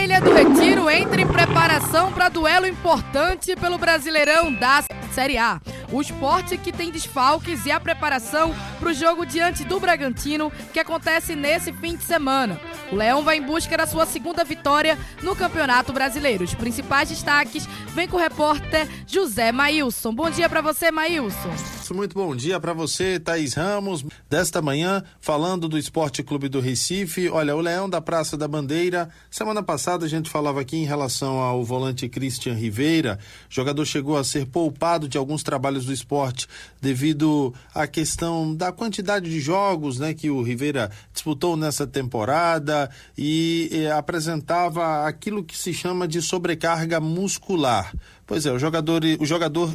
Ilha do Retiro entra em preparação para duelo importante pelo Brasileirão da Série A. O Sport que tem desfalques e a preparação para o jogo diante do Bragantino, que acontece nesse fim de semana. O Leão vai em busca da sua segunda vitória no Campeonato Brasileiro. Os principais destaques vêm com o repórter José Maílson. Bom dia para você, Maílson. Muito bom dia para você, Thaís Ramos. Desta manhã, falando do Esporte Clube do Recife. Olha, o Leão da Praça da Bandeira. Semana passada a gente falava aqui em relação ao volante Christian Rivera. O jogador chegou a ser poupado de alguns trabalhos do esporte devido à questão da quantidade de jogos, né, que o Rivera disputou nessa temporada e apresentava aquilo que se chama de sobrecarga muscular. Pois é, o jogador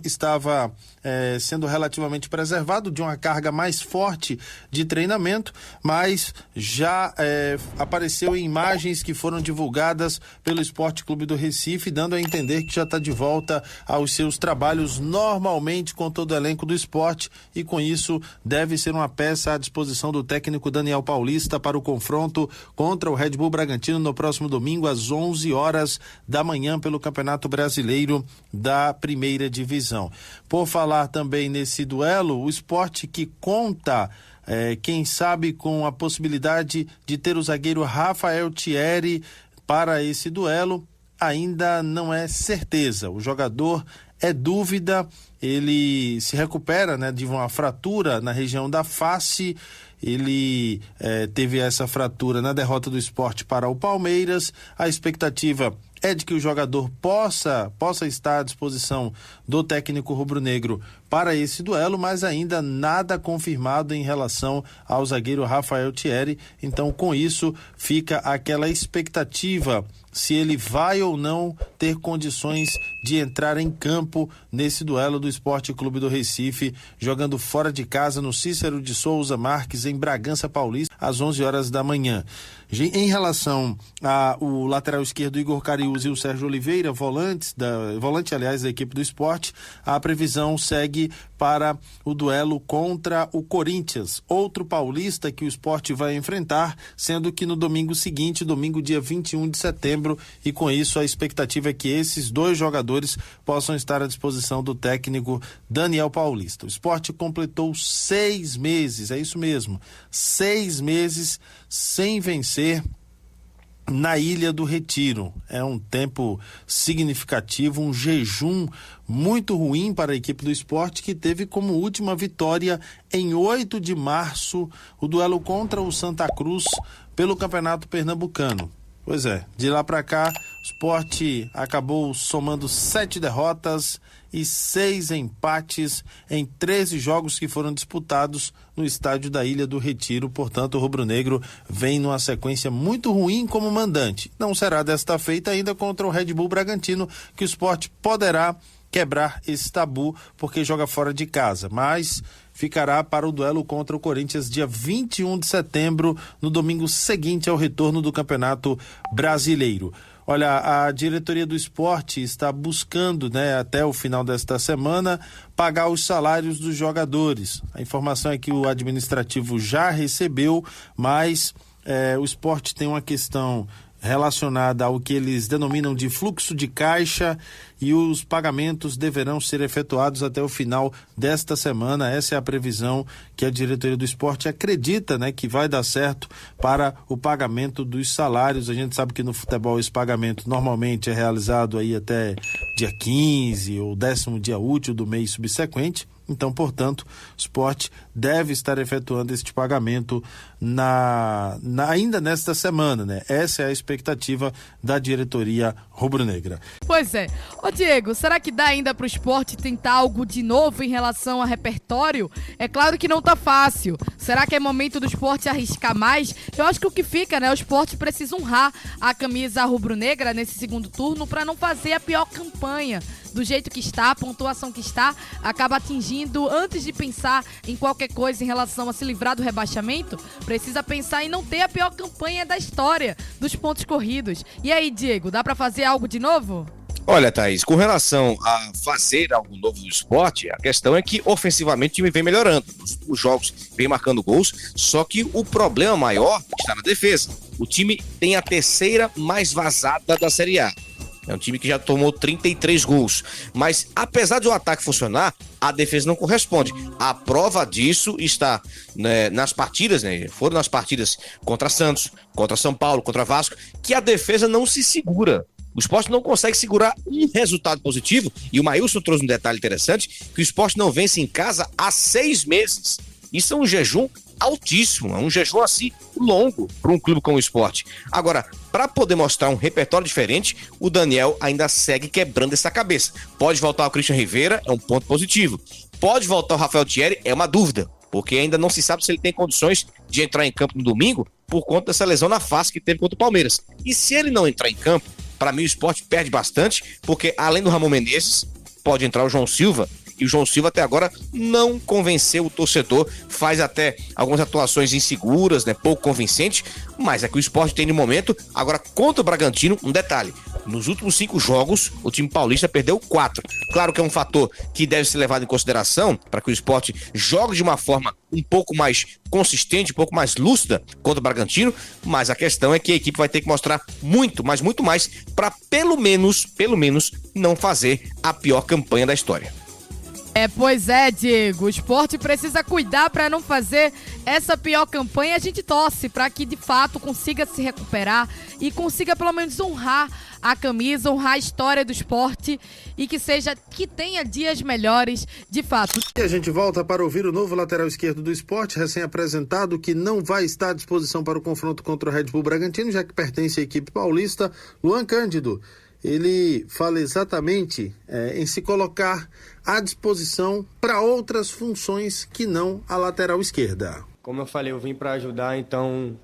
estava sendo relativamente preservado de uma carga mais forte de treinamento, mas já apareceu em imagens que foram divulgadas pelo Esporte Clube do Recife, dando a entender que já está de volta aos seus trabalhos normalmente com todo o elenco do esporte, e com isso deve ser uma peça à disposição do técnico Daniel Paulista para o confronto contra o Red Bull Bragantino no próximo domingo às 11 horas da manhã pelo Campeonato Brasileiro da Primeira Divisão. Por falar também nesse duelo, o esporte que conta, quem sabe, com a possibilidade de ter o zagueiro Rafael Thierry para esse duelo, ainda não é certeza. O jogador é dúvida, ele se recupera, né, de uma fratura na região da face. Ele teve essa fratura na derrota do Sport para o Palmeiras. A expectativa é de que o jogador possa estar à disposição do técnico rubro-negro para esse duelo, mas ainda nada confirmado em relação ao zagueiro Rafael Thierry. Então, com isso, fica aquela expectativa se ele vai ou não ter condições de entrar em campo nesse duelo do Esporte Clube do Recife, jogando fora de casa no Cícero de Souza Marques, em Bragança Paulista, às 11 horas da manhã. Em relação ao lateral esquerdo Igor Cariús e o Sérgio Oliveira, volante da equipe do esporte, a previsão segue para o duelo contra o Corinthians, outro paulista que o esporte vai enfrentar, sendo que no domingo seguinte, domingo dia 21 de setembro, e com isso a expectativa é que esses dois jogadores possam estar à disposição do técnico Daniel Paulista. O esporte completou 6 meses, é isso mesmo, 6 meses sem vencer na Ilha do Retiro. É um tempo significativo, um jejum muito ruim para a equipe do esporte, que teve como última vitória em 8 de março o duelo contra o Santa Cruz pelo Campeonato Pernambucano. Pois é, de lá para cá o esporte acabou somando 7 derrotas e 6 empates em 13 jogos que foram disputados no estádio da Ilha do Retiro. Portanto, o rubro-negro vem numa sequência muito ruim como mandante. Não será desta feita ainda contra o Red Bull Bragantino, que o esporte poderá quebrar esse tabu porque joga fora de casa, mas ficará para o duelo contra o Corinthians dia 21 de setembro, no domingo seguinte ao retorno do Campeonato Brasileiro. Olha, a diretoria do esporte está buscando, né, até o final desta semana, pagar os salários dos jogadores. A informação é que o administrativo já recebeu, mas o esporte tem uma questão relacionada ao que eles denominam de fluxo de caixa, e os pagamentos deverão ser efetuados até o final desta semana. Essa é a previsão que a diretoria do esporte acredita, né, que vai dar certo para o pagamento dos salários. A gente sabe que no futebol esse pagamento normalmente é realizado aí até dia 15 ou 10º dia útil do mês subsequente. Então, portanto, o esporte deve estar efetuando este pagamento ainda nesta semana, né? Essa é a expectativa da diretoria rubro-negra. Pois é. Ô Diego, será que dá ainda pro esporte tentar algo de novo em relação a repertório? É claro que não tá fácil. Será que é momento do esporte arriscar mais? Eu acho que o que fica, né? O esporte precisa honrar a camisa rubro-negra nesse segundo turno para não fazer a pior campanha. Do jeito que está, a pontuação que está, acaba atingindo, antes de pensar em qualquer coisa em relação a se livrar do rebaixamento, precisa pensar em não ter a pior campanha da história dos pontos corridos. E aí, Diego, dá pra fazer algo de novo? Olha, Thaís, com relação a fazer algo novo no esporte, a questão é que ofensivamente o time vem melhorando. Os jogos vem marcando gols, só que o problema maior está na defesa. O time tem a terceira mais vazada da Série A. É um time que já tomou 33 gols. Mas, apesar de o ataque funcionar, a defesa não corresponde. A prova disso está, né, nas partidas, né? Foram nas partidas contra Santos, contra São Paulo, contra Vasco, que a defesa não se segura. O Sport não consegue segurar um resultado positivo. E o Maílson trouxe um detalhe interessante, que o Sport não vence em casa há 6 meses. Isso é um jejum altíssimo, é um jejum assim longo para um clube como o Sport. Agora, para poder mostrar um repertório diferente, o Daniel ainda segue quebrando essa cabeça. Pode voltar o Christian Rivera, é um ponto positivo. Pode voltar o Rafael Thierry, é uma dúvida, porque ainda não se sabe se ele tem condições de entrar em campo no domingo por conta dessa lesão na face que teve contra o Palmeiras. E se ele não entrar em campo, para mim o Sport perde bastante, porque além do Ramon Menezes, pode entrar o João Silva. E o João Silva até agora não convenceu o torcedor, faz até algumas atuações inseguras, né, pouco convincentes, mas é que o Sport tem no momento. Agora, contra o Bragantino, um detalhe: nos últimos 5 jogos, o time paulista perdeu 4. Claro que é um fator que deve ser levado em consideração para que o Sport jogue de uma forma um pouco mais consistente, um pouco mais lúcida contra o Bragantino, mas a questão é que a equipe vai ter que mostrar muito, mas muito mais, para pelo menos, não fazer a pior campanha da história. Pois é, Diego, o Sport precisa cuidar para não fazer essa pior campanha. A gente torce para que de fato consiga se recuperar e consiga pelo menos honrar a camisa, honrar a história do Sport e que tenha dias melhores de fato. E a gente volta para ouvir o novo lateral esquerdo do Sport, recém-apresentado, que não vai estar à disposição para o confronto contra o Red Bull Bragantino, já que pertence à equipe paulista, Luan Cândido. Ele fala exatamente em se colocar à disposição para outras funções que não a lateral esquerda. Como eu falei, eu vim para ajudar, então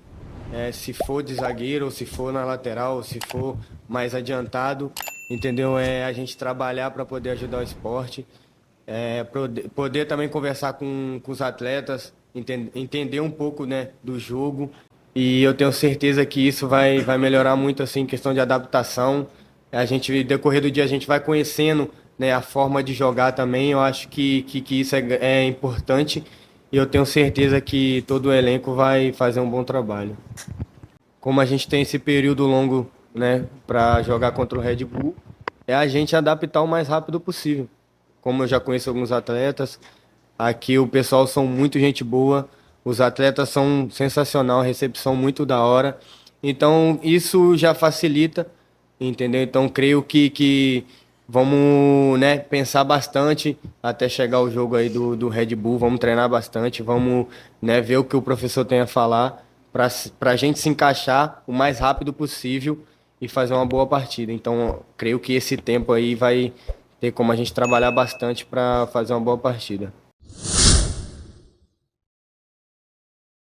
se for de zagueiro, ou se for na lateral, ou se for mais adiantado, entendeu? A gente trabalhar para poder ajudar o Sport, poder também conversar com os atletas, entender um pouco, né, do jogo, e eu tenho certeza que isso vai melhorar muito assim, em questão de adaptação. Decorrer do dia, a gente vai conhecendo, né, a forma de jogar também. Eu acho que isso é importante e eu tenho certeza que todo o elenco vai fazer um bom trabalho. Como a gente tem esse período longo, né, para jogar contra o Red Bull, é a gente adaptar o mais rápido possível. Como eu já conheço alguns atletas, aqui o pessoal são muito gente boa, os atletas são sensacional, a recepção muito da hora. Então isso já facilita, entendeu? Então creio que vamos, né, pensar bastante até chegar o jogo aí do Red Bull. Vamos treinar bastante, vamos, né, ver o que o professor tem a falar para a gente se encaixar o mais rápido possível e fazer uma boa partida. Então creio que esse tempo aí vai ter como a gente trabalhar bastante para fazer uma boa partida.